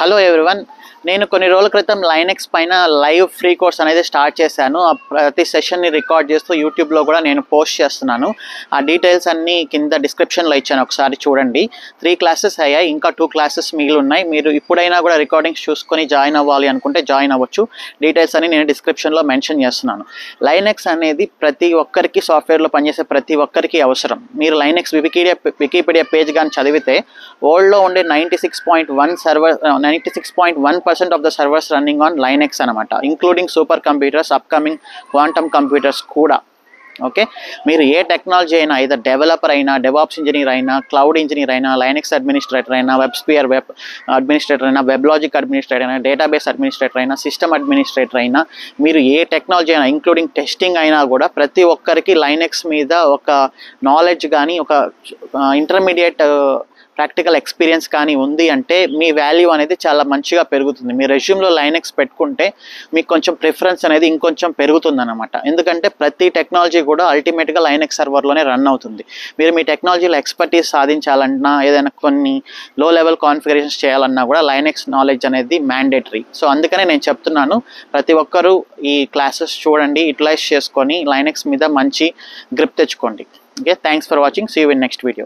Hello everyone, నేను కొన్ని రోజుల క్రితం లైనెక్స్ పైన లైవ్ ఫ్రీ కోర్స్ అనేది స్టార్ట్ చేశాను. ఆ ప్రతి సెషన్ని రికార్డ్ చేస్తూ యూట్యూబ్లో కూడా నేను పోస్ట్ చేస్తున్నాను. ఆ డీటెయిల్స్ అన్నీ కింద డిస్క్రిప్షన్లో ఇచ్చాను, ఒకసారి చూడండి. 3 క్లాసెస్ అయ్యాయి, ఇంకా 2 క్లాసెస్ మిగిలి ఉన్నాయి. మీరు ఇప్పుడైనా కూడా రికార్డింగ్స్ చూసుకొని జాయిన్ అవ్వాలి అనుకుంటే జాయిన్ అవ్వచ్చు. డీటెయిల్స్ అన్ని నేను డిస్క్రిప్షన్లో మెన్షన్ చేస్తున్నాను. లైనెక్స్ అనేది ప్రతి ఒక్కరికి, సాఫ్ట్వేర్లో పనిచేసే ప్రతి ఒక్కరికి అవసరం. మీరు లైనెక్స్ వికీపీడియా పేజ్ కానీ చదివితే వరల్డ్లో ఉండే 96.1% of the servers running on Linux anamata, including super computers, upcoming quantum computers kuda. Okay, మీరు ఏ టెక్నాలజీ అయినా, either డెవలపర్ అయినా, డెవాప్స్ ఇంజనీర్ అయినా, క్లౌడ్ ఇంజనీర్ అయినా, లైనెక్స్ అడ్మినిస్ట్రేటర్ అయినా, వెబ్ అడ్మినిస్ట్రేటర్ అయినా, వెబ్ లాజిక్ అడ్మినిస్ట్రేటర్ అయినా, డేటాబేస్ అడ్మినిస్ట్రేటర్ అయినా, system administrator అయినా, మీరు ఏ టెక్నాలజీ అయినా ఇంక్లూడింగ్ టెస్టింగ్ అయినా కూడా ప్రతి ఒక్కరికి లైనెక్స్ మీద ఒక నాలెడ్జ్ కానీ, ఒక ఇంటర్మీడియట్ ప్రాక్టికల్ ఎక్స్పీరియన్స్ కానీ ఉంది అంటే మీ వాల్యూ అనేది చాలా మంచిగా పెరుగుతుంది. మీ రెజ్యూమ్లో లైనెక్స్ పెట్టుకుంటే మీకు కొంచెం ప్రిఫరెన్స్ అనేది ఇంకొంచెం పెరుగుతుంది అనమాట. ఎందుకంటే ప్రతి టెక్నాలజీ కూడా అల్టిమేట్గా లైనెక్స్ సర్వర్లోనే రన్ అవుతుంది. మీరు మీ టెక్నాలజీలో ఎక్స్పర్టీస్ సాధించాలన్నా, ఏదైనా కొన్ని లో లెవెల్ కాన్ఫిగరేషన్స్ చేయాలన్నా కూడా లైనెక్స్ నాలెడ్జ్ అనేది మ్యాండేటరీ. సో అందుకనే నేను చెప్తున్నాను, ప్రతి ఒక్కరూ ఈ క్లాసెస్ చూడండి, యూటిలైజ్ చేసుకొని లైనెక్స్ మీద మంచి గ్రిప్ తెచ్చుకోండి. Okay, thanks for watching. See you in next video.